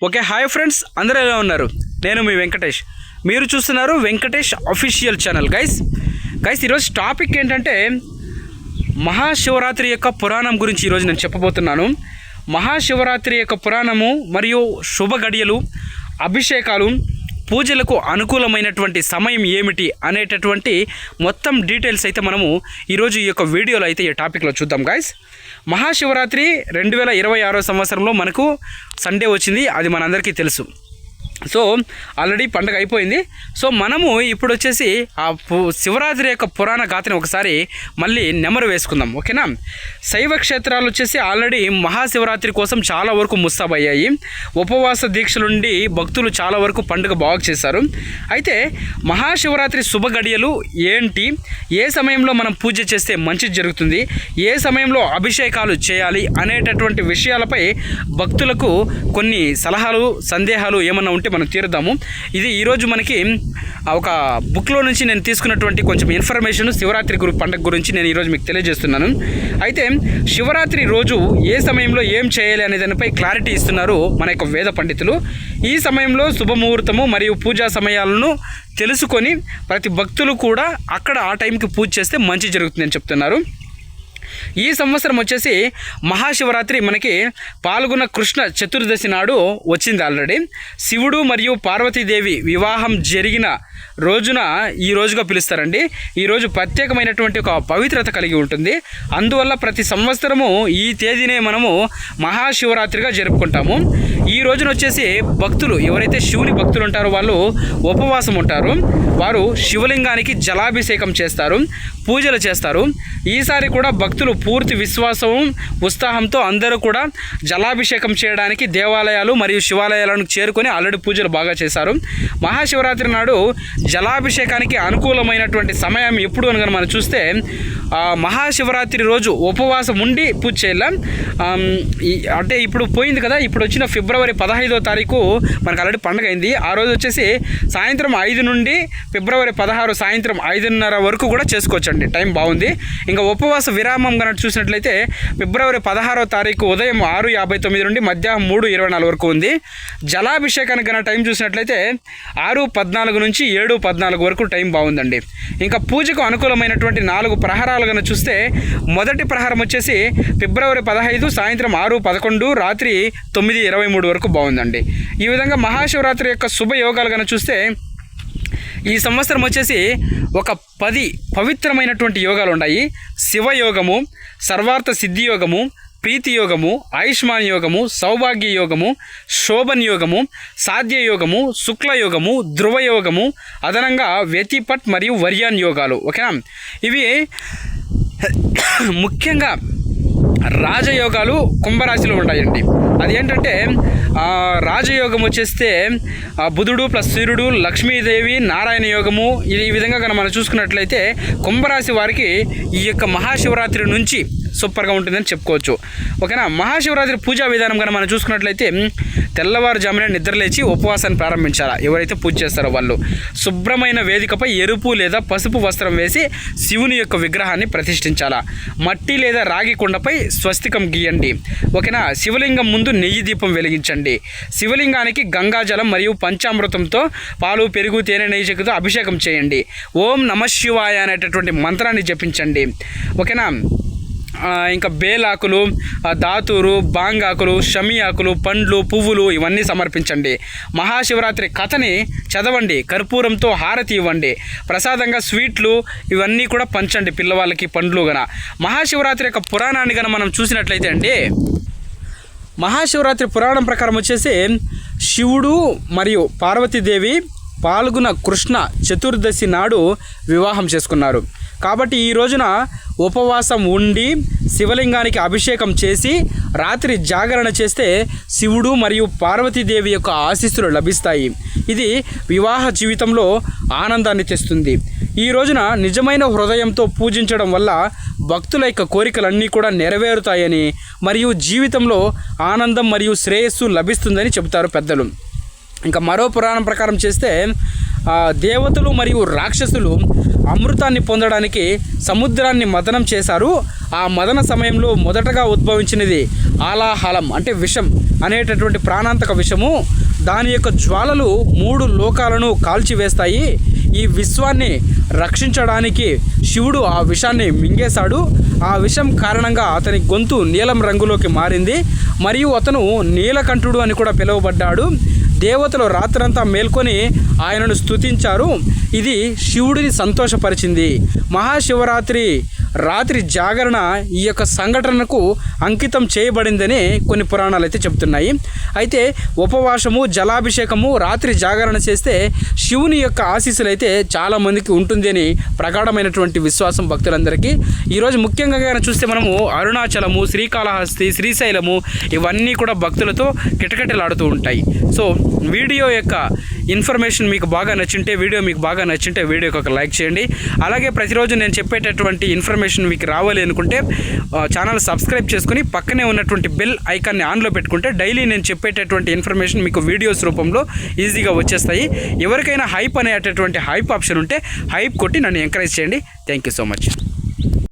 Okay, hi friends, అందరూ ఎలా ఉన్నారు? నేను మీ వెంకటేష్. మీరు చూస్తున్నారు వెంకటేష్ అఫీషియల్ ఛానల్. గైస్ ఈరోజు టాపిక్ ఏంటంటే మహాశివరాత్రి యొక్క పురాణం గురించి ఈరోజు నేను చెప్పబోతున్నాను. మహాశివరాత్రి యొక్క పురాణము మరియు శుభ గడియలు, అభిషేకాలు, పూజలకు అనుకూలమైనటువంటి సమయం ఏమిటి అనేటటువంటి మొత్తం డీటెయిల్స్ అయితే మనము ఈరోజు ఈ యొక్క వీడియోలో అయితే ఈ టాపిక్లో చూద్దాం. గైస్, మహాశివరాత్రి 2026 సంవత్సరంలో మనకు సండే వచ్చింది, అది మనందరికీ తెలుసు. సో ఆల్రెడీ పండుగ అయిపోయింది. సో మనము ఇప్పుడు వచ్చేసి ఆ శివరాత్రి యొక్క పురాణ గాథని ఒకసారి మళ్ళీ నెమరు వేసుకుందాం, ఓకేనా? శైవ క్షేత్రాలు వచ్చేసి ఆల్రెడీ మహాశివరాత్రి కోసం చాలా వరకు ముస్తాబయ్యాయి. ఉపవాస దీక్షలుండి భక్తులు చాలా వరకు పండుగ బాగు చేశారు. అయితే మహాశివరాత్రి శుభ గడియలు ఏంటి, ఏ సమయంలో మనం పూజ చేస్తే మంచి జరుగుతుంది, ఏ సమయంలో అభిషేకాలు చేయాలి అనేటటువంటి విషయాలపై భక్తులకు కొన్ని సలహాలు, సందేహాలు ఏమన్నా ఉంటే మనం తీరుదాము. ఇది ఈరోజు మనకి ఒక బుక్లో నుంచి నేను తీసుకున్నటువంటి కొంచెం ఇన్ఫర్మేషన్ శివరాత్రి పండుగ గురించి నేను ఈరోజు మీకు తెలియజేస్తున్నాను. అయితే శివరాత్రి రోజు ఏ సమయంలో ఏం చేయాలి అనే దానిపై క్లారిటీ ఇస్తున్నారు మన యొక్క వేద పండితులు. ఈ సమయంలో శుభముహూర్తము మరియు పూజా సమయాలను తెలుసుకొని ప్రతి భక్తులు కూడా అక్కడ ఆ టైంకి పూజ చేస్తే మంచి జరుగుతుందని చెప్తున్నారు. ఈ సంవత్సరం వచ్చేసి మహాశివరాత్రి మనకి పాల్గొన్న కృష్ణ చతుర్దశి నాడు వచ్చింది. ఆల్రెడీ శివుడు మరియు పార్వతీదేవి వివాహం జరిగిన రోజున ఈ రోజుగా పిలుస్తారండి. ఈరోజు ప్రత్యేకమైనటువంటి ఒక పవిత్రత కలిగి ఉంటుంది. అందువల్ల ప్రతి సంవత్సరము ఈ తేదీనే మనము మహాశివరాత్రిగా జరుపుకుంటాము. ఈ రోజున వచ్చేసి భక్తులు ఎవరైతే శివుని భక్తులు ఉంటారో వాళ్ళు ఉపవాసం ఉంటారు. వారు శివలింగానికి జలాభిషేకం చేస్తారు, పూజలు చేస్తారు. ఈసారి కూడా భక్తులు పూర్తి విశ్వాసం, ఉత్సాహంతో అందరూ కూడా జలాభిషేకం చేయడానికి దేవాలయాలు మరియు శివాలయాలను చేరుకొని ఆల్రెడీ పూజలు బాగా చేశారు. మహాశివరాత్రి నాడు జలాభిషేకానికి అనుకూలమైనటువంటి సమయం ఎప్పుడు అని మనం చూస్తే మహాశివరాత్రి రోజు ఉపవాసం ఉండి పూజ చేయాలి. అంటే ఇప్పుడు పోయింది కదా, ఇప్పుడు వచ్చిన ఫిబ్రవరి 15వ తారీఖు మనకు ఆల్రెడీ పండుగ అయింది. ఆ రోజు వచ్చేసి సాయంత్రం 5 నుండి ఫిబ్రవరి 16 సాయంత్రం 5:30 వరకు కూడా చేసుకోవచ్చండి, టైం బాగుంది. ఇంకా ఉపవాస విరామం కనుక చూసినట్లయితే ఫిబ్రవరి 16వ తారీఖు ఉదయం 6:59 నుండి మధ్యాహ్నం 3:24 వరకు ఉంది. జలాభిషేకానికి కనుక టైం చూసినట్లయితే 6:14 నుంచి 7:14 వరకు టైం బాగుందండి. ఇంకా పూజకు అనుకూలమైనటువంటి 4 ప్రహరాలు కనుక చూస్తే మొదటి ప్రహారం వచ్చేసి ఫిబ్రవరి 15 సాయంత్రం 6:11 రాత్రి 9:23 వరకు బాగుందండి. ఈ విధంగా మహాశివరాత్రి యొక్క శుభయోగాలు కనుక చూస్తే ఈ సంవత్సరం వచ్చేసి ఒక 10 పవిత్రమైనటువంటి యోగాలు ఉన్నాయి. శివయోగము, సర్వార్థ సిద్ధి యోగము, ప్రీతి యోగము, ఆయుష్మాన్ యోగము, సౌభాగ్య యోగము, శోభన్ యోగము, సాధ్య యోగము, శుక్ల యోగము, ధ్రువ యోగము, అదనంగా వ్యతిపట్ మరియు వర్యాన్ యోగాలు, ఓకేనా? ఇవి ముఖ్యంగా రాజయోగాలు కుంభరాశిలో ఉంటాయండి. అదేంటంటే రాజయోగం వచ్చేస్తే బుధుడు ప్లస్ సూర్యుడు, లక్ష్మీదేవి, నారాయణ యోగము. ఈ విధంగా కనుక మనం చూసుకున్నట్లయితే కుంభరాశి వారికి ఈ యొక్క మహాశివరాత్రి నుంచి సూపర్గా ఉంటుందని చెప్పుకోవచ్చు, ఓకేనా? మహాశివరాత్రి పూజా విధానం కనుక మనం చూసుకున్నట్లయితే తెల్లవారుజామున నిద్రలేచి ఉపవాసాన్ని ప్రారంభించాలా. ఎవరైతే పూజ చేస్తారో వాళ్ళు శుభ్రమైన వేదికపై ఎరుపు లేదా పసుపు వస్త్రం వేసి శివుని యొక్క విగ్రహాన్ని ప్రతిష్ఠించాలా. మట్టి లేదా రాగి కుండపై స్వస్తికం గీయండి, ఓకేనా? శివలింగం ముందు నెయ్యి దీపం వెలిగించండి. శివలింగానికి గంగాజలం మరియు పంచామృతంతో పాలు, పెరుగు, తేనె, నెయ్యి చెక్కుతో అభిషేకం చేయండి. ఓం నమః శివాయ అనేటటువంటి మంత్రాన్ని జపించండి, ఓకేనా? ఇంకా బేలాకులు, దాతూరు, బాంగాకులు, షమి ఆకులు, పండ్లు, పువ్వులు ఇవన్నీ సమర్పించండి. మహాశివరాత్రి కథని చదవండి, కర్పూరంతో హారతి ఇవ్వండి, ప్రసాదంగా స్వీట్లు ఇవన్నీ కూడా పంచండి పిల్లవాళ్ళకి, పండ్లు గన. మహాశివరాత్రి యొక్క పురాణాన్ని గన మనం చూసినట్లయితే అండి, మహాశివరాత్రి పురాణం ప్రకారం వచ్చేసి శివుడు మరియు పార్వతీదేవి పాల్గొన్న కృష్ణ చతుర్దశి నాడు వివాహం చేసుకున్నారు. కాబట్టి ఈ రోజున ఉపవాసం ఉండి శివలింగానికి అభిషేకం చేసి రాత్రి జాగరణ చేస్తే శివుడు మరియు పార్వతీదేవి యొక్క ఆశీస్సులు లభిస్తాయి. ఇది వివాహ జీవితంలో ఆనందాన్ని తెస్తుంది. ఈ రోజున నిజమైన హృదయంతో పూజించడం వల్ల భక్తుల యొక్క కోరికలన్నీ కూడా నెరవేరుతాయని మరియు జీవితంలో ఆనందం మరియు శ్రేయస్సు లభిస్తుందని చెబుతారు పెద్దలు. ఇంకా మరో పురాణం ప్రకారం చేస్తే దేవతలు మరియు రాక్షసులు అమృతాన్ని పొందడానికి సముద్రాన్ని మదనం చేశారు. ఆ మదన సమయంలో మొదటగా ఉద్భవించినది ఆలాహలం అంటే విషం అనేటటువంటి ప్రాణాంతక విషము. దాని యొక్క జ్వాలలు 3 లోకాలను కాల్చివేస్తాయి. ఈ విశ్వాన్ని రక్షించడానికి శివుడు ఆ విషాన్ని మింగేశాడు. ఆ విషం కారణంగా అతని గొంతు నీలం రంగులోకి మారింది మరియు అతను నీలకంఠుడు అని కూడా పిలువబడ్డాడు. దేవతలు రాత్రంతా మేల్కొని ఆయనను స్తుతించారు. ఇది శివుడిని సంతోషపరిచింది. మహాశివరాత్రి రాత్రి జాగరణ ఈ యొక్క సంఘటనకు అంకితం చేయబడిందని కొన్ని పురాణాలు అయితే చెప్తున్నాయి. అయితే ఉపవాసము, జలాభిషేకము, రాత్రి జాగరణ చేస్తే శివుని యొక్క ఆశీస్సులు అయితే చాలామందికి ఉంటుంది అని ప్రగాఢమైనటువంటి విశ్వాసం భక్తులందరికీ. ఈరోజు ముఖ్యంగా చూస్తే మనము అరుణాచలము, శ్రీకాళహస్తి, శ్రీశైలము ఇవన్నీ కూడా భక్తులతో కిటకిటలాడుతూ ఉంటాయి. సో వీడియో యొక్క ఇన్ఫర్మేషన్ మీకు బాగా నచ్చింటే, వీడియోకి ఒక లైక్ చేయండి. అలాగే ప్రతిరోజు నేను చెప్పేటటువంటి ఇన్ఫర్మేషన్ మీకు రావాలి అనుకుంటే ఛానల్ సబ్స్క్రైబ్ చేసుకుని పక్కనే ఉన్నటువంటి బెల్ ఐకాన్ని ఆన్లో పెట్టుకుంటే డైలీ నేను చెప్పేటటువంటి ఇన్ఫర్మేషన్ మీకు వీడియోస్ రూపంలో ఈజీగా వచ్చేస్తాయి. ఎవరికైనా హైప్ అనేటటువంటి హైప్ ఆప్షన్ ఉంటే హైప్ కొట్టి నన్ను ఎంకరేజ్ చేయండి. Thank you so much.